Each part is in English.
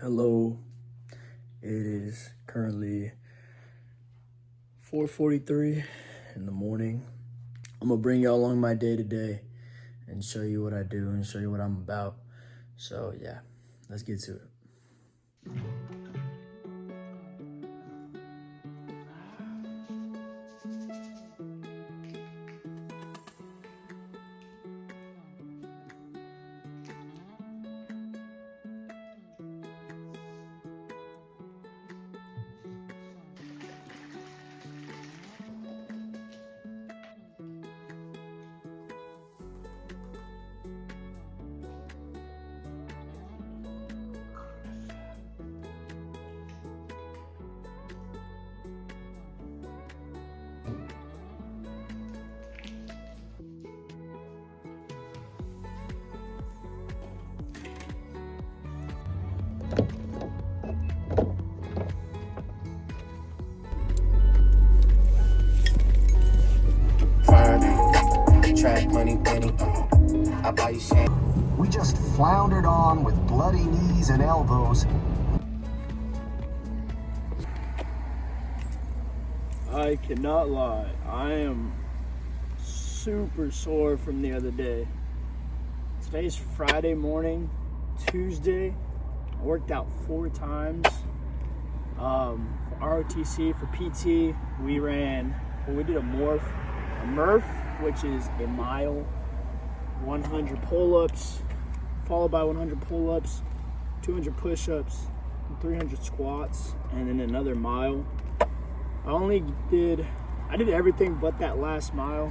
Hello, it is currently 4:43 in the morning. I'm gonna bring y'all along my day today and show you what I do and show you what I'm about. So yeah, let's get to it. Track money, penny. I buy you shit. We just floundered on with bloody knees and elbows. I cannot lie, I am super sore from the other day. Today's Friday morning. Tuesday, I worked out 4 times. For ROTC, for PT, we did a Murph, which is a mile, 100 pull-ups, followed by 100 pull-ups, 200 push-ups, 300 squats, and then another mile. I did everything but that last mile.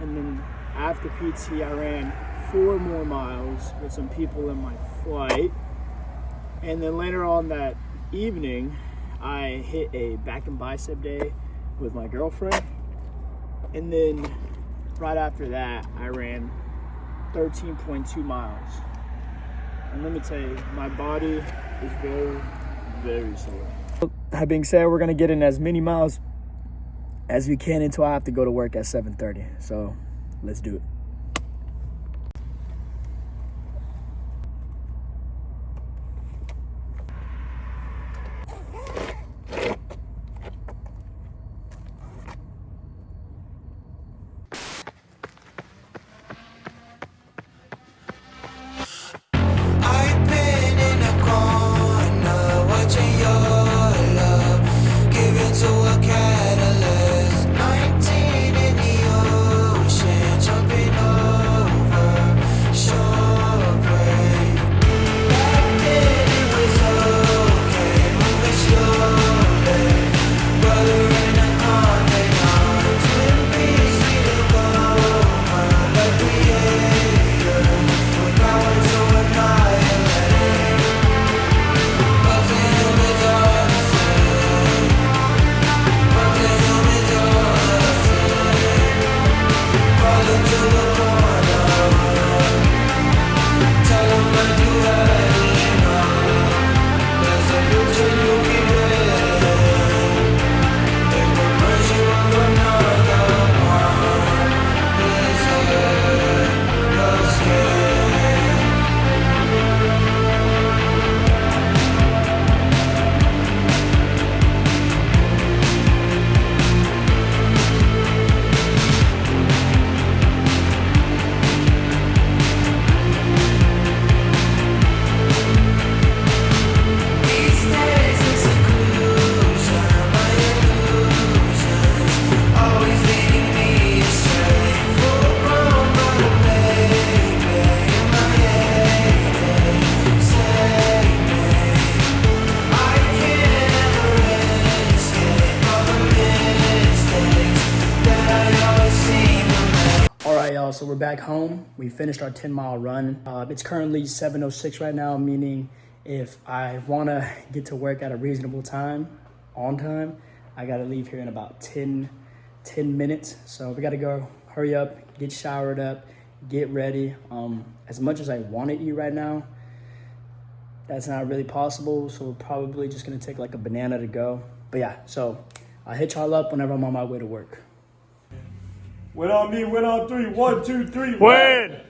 And then after PT, I ran 4 more miles with some people in my flight. And then later on that evening, I hit a back and bicep day with my girlfriend. And then right after that, I ran 13.2 miles. And let me tell you, my body is very, very sore. That being said, we're gonna get in as many miles as we can until I have to go to work at 7:30. So let's do it. I've been in the corner, watching your love, giving to a catalyst. 19 in the ocean, jumping over shore break. Back then it was okay, moving slowly. Brother in a confidant, Twin Peaks, we look over like creators, with power to annihilate. But to him it's all the same. But to him it's all the same. Crawl into the corner, tell him that you had enough. There's a future you keep waiting. They will merge you up another one. Is it your skin? These days in seclusion, my illusions always leading me astray. Full grown by the baby in my heyday. Save me. I can't ever escape all the mistakes that I always seem to make. All right, y'all, so we're back home. We finished our 10-mile run. It's currently 7:06 right now, meaning if I wanna get to work at a reasonable time, on time, I gotta leave here in about 10 minutes. So we gotta go, hurry up, get showered up, get ready. As much as I wanna eat right now, that's not really possible. So we're probably just gonna take like a banana to go. But yeah, so I'll hit y'all up whenever I'm on my way to work. Win on me, win on 3. 1, 2, 3, Win!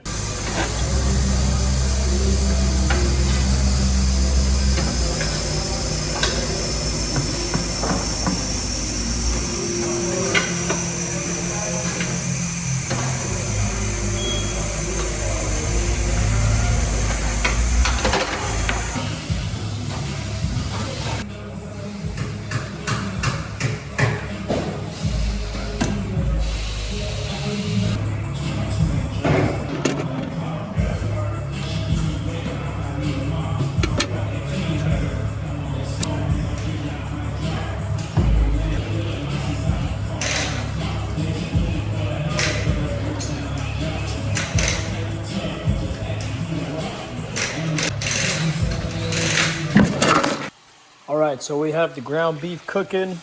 right, so we have the ground beef cooking.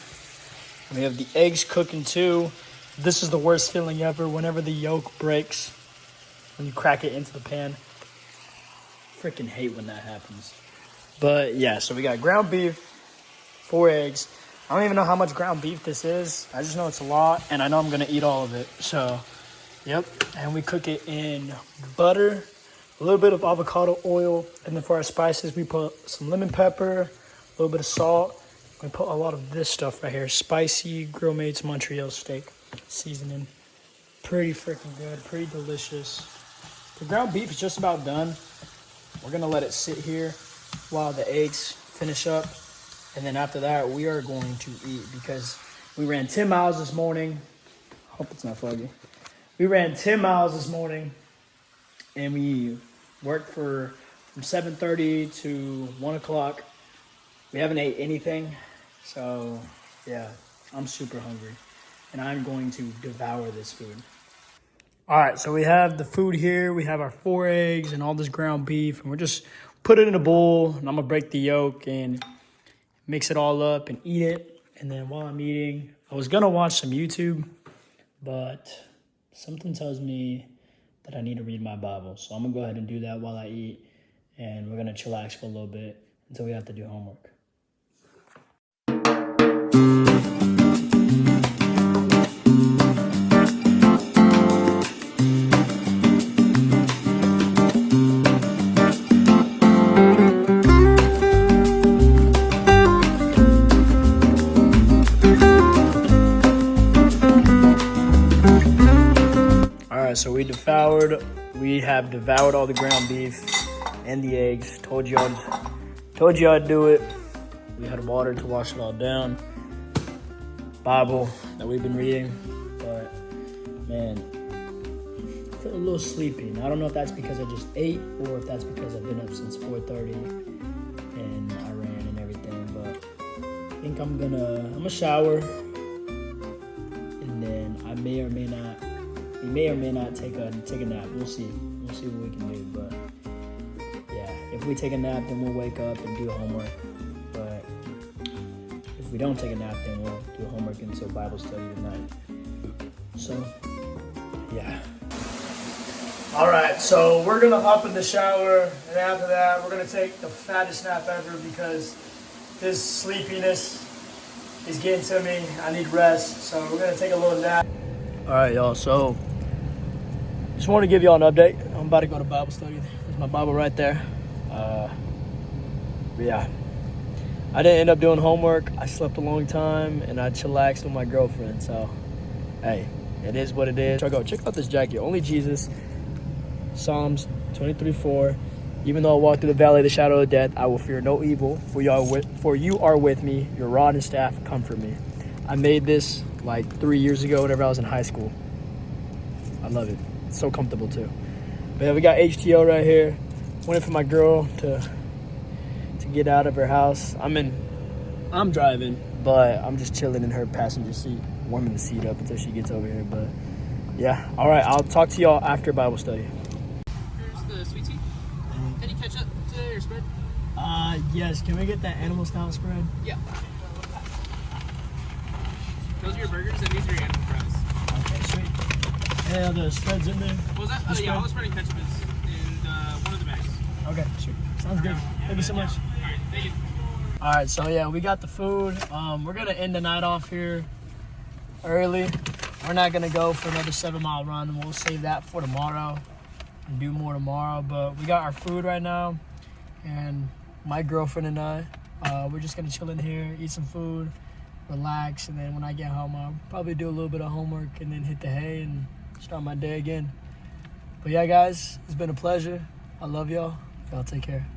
We have the eggs cooking too. This is the worst feeling ever whenever the yolk breaks when you crack it into the pan. Freaking hate when that happens. But yeah, so we got ground beef, 4 eggs. I don't even know how much ground beef this is. I just know it's a lot, and I know I'm gonna eat all of it. So, yep. And we cook it in butter, a little bit of avocado oil, and then for our spices, we put some lemon pepper, a little bit of salt. We put a lot of this stuff right here. Spicy Grill Mates Montreal steak seasoning. Pretty freaking good, pretty delicious. The ground beef is just about done. We're gonna let it sit here while the eggs finish up. And then after that, we are going to eat because we ran 10 miles this morning. Hope it's not foggy. We ran 10 miles this morning and we worked from 7:30 to 1 o'clock. We haven't ate anything. So yeah, I'm super hungry and I'm going to devour this food. All right, so we have the food here. We have our 4 eggs and all this ground beef, and we're just put it in a bowl. And I'm gonna break the yolk and mix it all up and eat it. And then while I'm eating, I was gonna watch some YouTube, but something tells me that I need to read my Bible. So I'm gonna go ahead and do that while I eat, and we're gonna chillax for a little bit until we have to do homework. So we have devoured all the ground beef and the eggs. Told you I'd do it. We had water to wash it all down. Bible that we've been reading, but man, I feel a little sleepy. And I don't know if that's because I just ate or if that's because I've been up since 4:30 and I ran and everything. But I think I'm gonna shower, and then I may or may not. We may or may not take a nap. We'll see. We'll see what we can do. But yeah, if we take a nap, then we'll wake up and do homework. But if we don't take a nap, then we'll do homework until Bible study tonight. So yeah. All right. So we're gonna hop in the shower, and after that, we're gonna take the fattest nap ever because this sleepiness is getting to me. I need rest. So we're gonna take a little nap. All right, y'all. So just want to give y'all an update. I'm about to go to Bible study. There's my Bible right there. But yeah, I didn't end up doing homework. I slept a long time and I chillaxed with my girlfriend. So, hey, it is what it is. Check out this jacket. Only Jesus. Psalms 23:4. Even though I walk through the valley of the shadow of death, I will fear no evil. For you are with me. Your rod and staff comfort me. I made this like 3 years ago whenever I was in high school. I love it. It's so comfortable too. But yeah, we got HTO right here. Waiting for my girl to get out of her house. I'm driving, but I'm just chilling in her passenger seat, warming the seat up until she gets over here. But yeah, all right, I'll talk to y'all after Bible study. Here's the sweet tea. Any ketchup today or spread? Yes, can we get that animal style spread? Yeah. Those are your burgers and these are your animal fries. Okay, sweet. Yeah, the spread's in there. What was that? Yeah, all the spread and ketchup is in one of the bags. Okay, sweet. Sounds good. Thank you so much. All right, thank you. All right, so yeah, we got the food. We're gonna end the night off here early. We're not gonna go for another 7-mile run. We'll save that for tomorrow and do more tomorrow. But we got our food right now, and my girlfriend and I, we're just gonna chill in here, eat some food, relax, and then when I get home, I'll probably do a little bit of homework and then hit the hay and start my day again. But yeah, guys, it's been a pleasure. I love y'all. Y'all take care.